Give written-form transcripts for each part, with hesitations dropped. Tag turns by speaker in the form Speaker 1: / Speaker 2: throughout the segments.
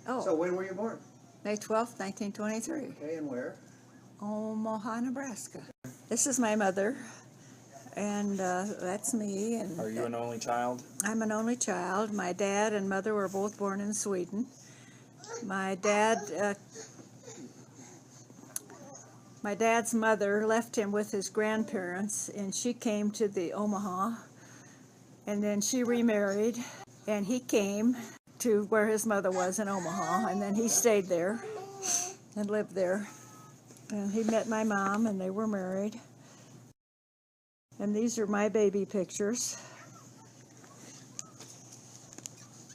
Speaker 1: Oh.
Speaker 2: So when were you born?
Speaker 1: May 12th, 1923.
Speaker 2: Okay, and where?
Speaker 1: Omaha, Nebraska. This is my mother, and that's me. And
Speaker 3: Are you an only child?
Speaker 1: I'm an only child. My dad and mother were both born in Sweden. My dad's mother left him with his grandparents, and she came to the Omaha, and then she remarried, and he came to where his mother was in Omaha, and then he stayed there and lived there. And he met my mom, and they were married. And these are my baby pictures.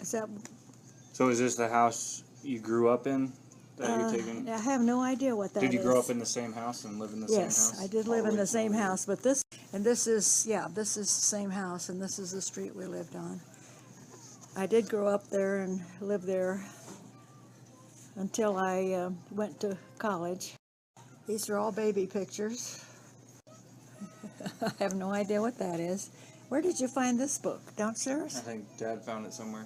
Speaker 1: Is that?
Speaker 3: So is this the house you grew up in that you're taking?
Speaker 1: I have no idea what that is.
Speaker 3: Did you grow up in the same house and live in the same house?
Speaker 1: Yes, I did live in the same house, but this is, yeah, this is the same house, and this is the street we lived on. I did grow up there and live there until I went to college. These are all baby pictures. I have no idea what that is. Where did you find this book? Downstairs?
Speaker 3: I think Dad found it somewhere.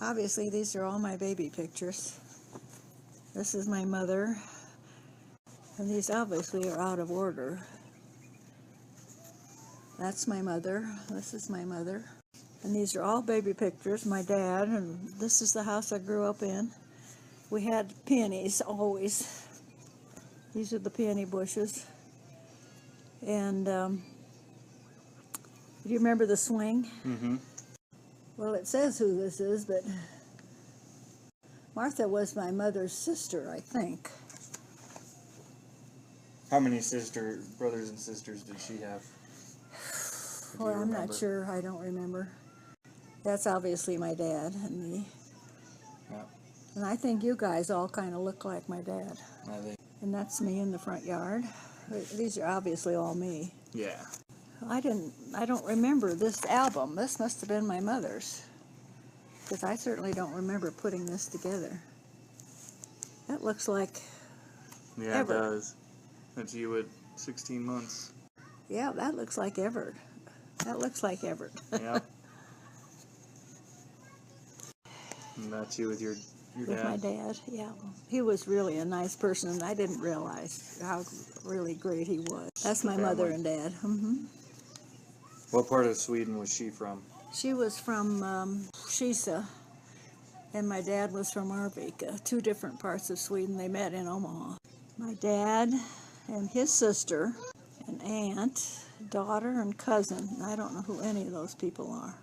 Speaker 1: Obviously, these are all my baby pictures. This is my mother, and these obviously are out of order. That's my mother. This is my mother. And these are all baby pictures, my dad, and this is the house I grew up in. We had peonies always. These are the peony bushes. And do you remember the swing?
Speaker 3: Mm-hmm.
Speaker 1: Well, it says who this is, but Martha was my mother's sister, I think.
Speaker 3: How many brothers and sisters did she have?
Speaker 1: Well, I'm not sure. I don't remember. That's obviously my dad and me.
Speaker 3: Yeah.
Speaker 1: And I think you guys all kind of look like my dad.
Speaker 3: I think.
Speaker 1: And that's me in the front yard. These are obviously all me.
Speaker 3: Yeah.
Speaker 1: I don't remember this album. This must have been my mother's, because I certainly don't remember putting this together. That looks like
Speaker 3: Yeah,
Speaker 1: Everett.
Speaker 3: It does. That's you at 16 months.
Speaker 1: Yeah, that looks like Everett. That looks like Everett.
Speaker 3: Yeah. And that's you with your
Speaker 1: With
Speaker 3: dad?
Speaker 1: my dad, yeah. He was really a nice person, and I didn't realize how really great he was. That's my mother and dad. Mm-hmm.
Speaker 3: What part of Sweden was she from?
Speaker 1: She was from Kisa, and my dad was from Arvika, two different parts of Sweden. They met in Omaha. My dad and his sister, an aunt, daughter, and cousin. I don't know who any of those people are.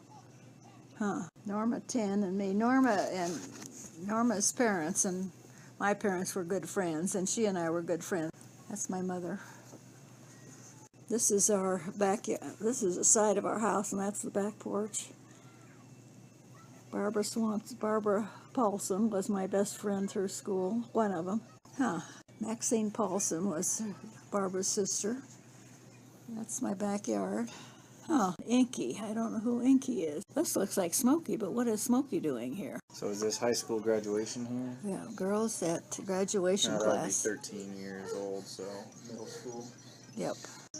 Speaker 1: Huh. Norma 10 and me. Norma's parents and my parents were good friends, and she and I were good friends. That's my mother. This is our backyard. This is the side of our house, and that's the back porch. Barbara Paulson was my best friend through school, one of them. Huh. Maxine Paulson was Barbara's sister. That's my backyard. Oh, Inky. I don't know who Inky is. This looks like Smokey, but what is Smokey doing here?
Speaker 3: So is this high school graduation here?
Speaker 1: Yeah, girls at graduation class.
Speaker 3: I'd be 13 years old, so middle school.
Speaker 1: Yep.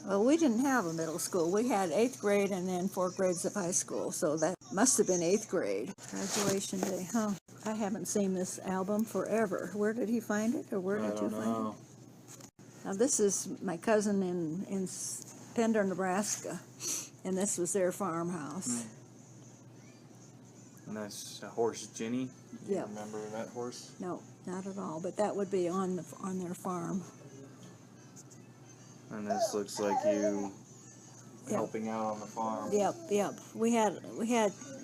Speaker 1: Well, we didn't have a middle school. We had 8th grade and then 4 grades of high school, so that must have been 8th grade. Graduation day, huh? I haven't seen this album forever. Where did he find it, or where did you find it? Now, this is my cousin in Pender, Nebraska, and this was their farmhouse.
Speaker 3: And that's a horse, Jenny? Do you remember that horse?
Speaker 1: No, not at all, but that would be on their farm.
Speaker 3: And this looks like you helping out on the farm.
Speaker 1: Yep.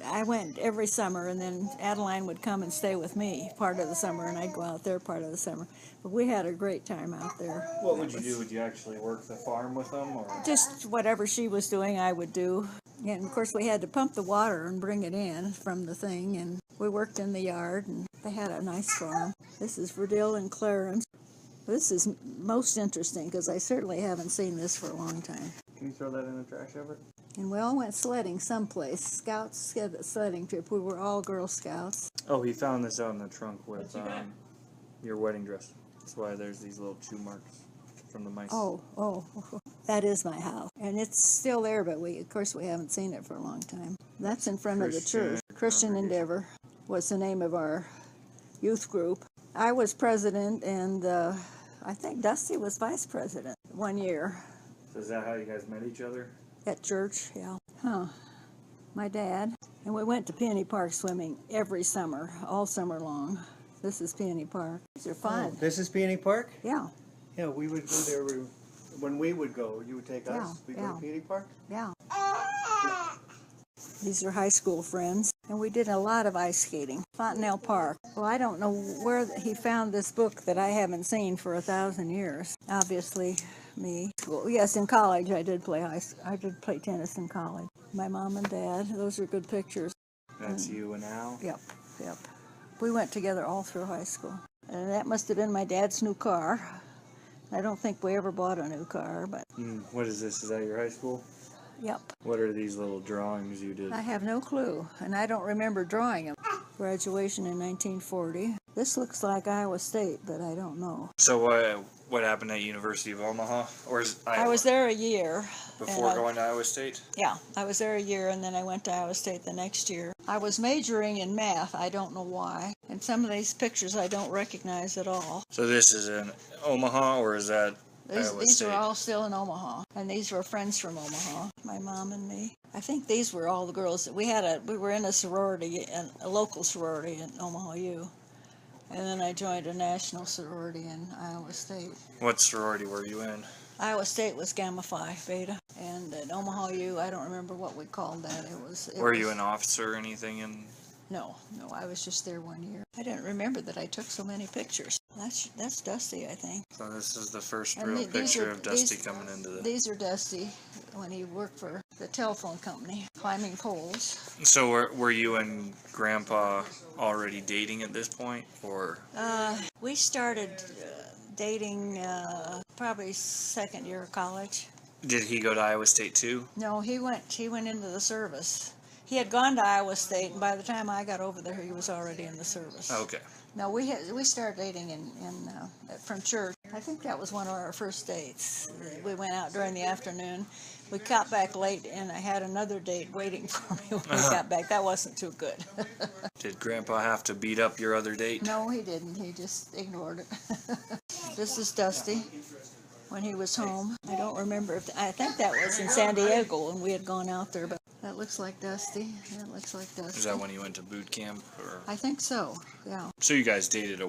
Speaker 1: I went every summer, and then Adeline would come and stay with me part of the summer, and I'd go out there part of the summer. But we had a great time out there.
Speaker 3: What would you do? Would you actually work the farm with them, or
Speaker 1: just whatever she was doing, I would do. And of course, we had to pump the water and bring it in from the thing, and we worked in the yard, and they had a nice farm. This is Verdille and Clarence. This is most interesting because I certainly haven't seen this for a long time.
Speaker 3: Can you throw that in the trash, Everett?
Speaker 1: And we all went sledding someplace. Scouts had a sledding trip. We were all Girl Scouts.
Speaker 3: Oh, he found this out in the trunk with your wedding dress. That's why there's these little chew marks from the mice.
Speaker 1: Oh, that is my house. And it's still there, but of course we haven't seen it for a long time. That's in front of the church. Christian Endeavor was the name of our youth group. I was president, and I think Dusty was vice president one year.
Speaker 3: So is that how you guys met each other?
Speaker 1: At church, yeah. Huh. My dad. And we went to Peony Park swimming every summer, all summer long. This is Peony Park. These are fun.
Speaker 2: Oh, this is Peony Park?
Speaker 1: Yeah.
Speaker 2: Yeah, we would go there when we would go. You would take us? We'd go to Peony Park?
Speaker 1: Yeah. These are high school friends, and we did a lot of ice skating. Fontanelle Park. Well, I don't know where he found this book that I haven't seen for 1,000 years. Obviously, me. Well, yes, in college I did play tennis in college. My mom and dad. Those are good pictures.
Speaker 3: That's you and Al?
Speaker 1: Yep. We went together all through high school. And that must have been my dad's new car. I don't think we ever bought a new car, but...
Speaker 3: What is this? Is that your high school?
Speaker 1: Yep.
Speaker 3: What are these little drawings you did?
Speaker 1: I have no clue, and I don't remember drawing them. Graduation in 1940. This looks like Iowa State, but I don't know.
Speaker 3: So what happened at University of Omaha? Or is Iowa?
Speaker 1: I was there a year.
Speaker 3: Before going to Iowa State?
Speaker 1: Yeah, I was there a year, and then I went to Iowa State the next year. I was majoring in math. I don't know why. And some of these pictures I don't recognize at all.
Speaker 3: So this is in Omaha, or is that Iowa
Speaker 1: These
Speaker 3: State?
Speaker 1: are all still in Omaha, and these were friends from Omaha, my mom and me. I think these were all the girls. We were in a sorority, a local sorority in Omaha U, and then I joined a national sorority in Iowa State.
Speaker 3: What sorority were you in?
Speaker 1: Iowa State was Gamma Phi Beta, and at Omaha U, I don't remember what we called that.
Speaker 3: Were you an officer or anything in?
Speaker 1: No, I was just there 1 year. I didn't remember that I took so many pictures. That's Dusty, I think.
Speaker 3: So this is the first
Speaker 1: And
Speaker 3: real picture of Dusty
Speaker 1: these-
Speaker 3: coming into the...
Speaker 1: These are Dusty when he worked for the telephone company, climbing poles.
Speaker 3: So were you and Grandpa already dating at this point, or?
Speaker 1: We started dating probably second year of college.
Speaker 3: Did he go to Iowa State too?
Speaker 1: No, he went into the service. He had gone to Iowa State, and by the time I got over there, he was already in the service.
Speaker 3: Okay.
Speaker 1: No, we started dating from church. I think that was one of our first dates. We went out during the afternoon. We got back late, and I had another date waiting for me when we got back. That wasn't too good.
Speaker 3: Did Grandpa have to beat up your other date?
Speaker 1: No, he didn't. He just ignored it. This is Dusty when he was home. I don't remember I think that was in San Diego when we had gone out there, but that looks like Dusty. That looks like Dusty.
Speaker 3: Is that when you went to boot camp, or?
Speaker 1: I think so. Yeah.
Speaker 3: So you guys dated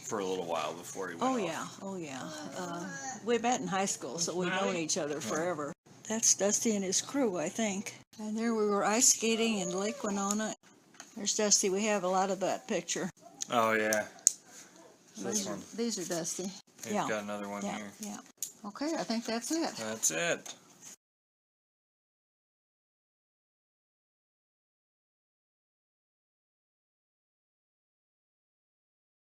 Speaker 3: for a little while before he went off.
Speaker 1: Oh yeah. We met in high school, so we've known each other forever. That's Dusty and his crew, I think. And there we were ice skating in Lake Winona. There's Dusty. We have a lot of that picture.
Speaker 3: Oh yeah. This one.
Speaker 1: These are Dusty.
Speaker 3: We've got another one here.
Speaker 1: Yeah. Okay, I think that's it.
Speaker 3: That's it.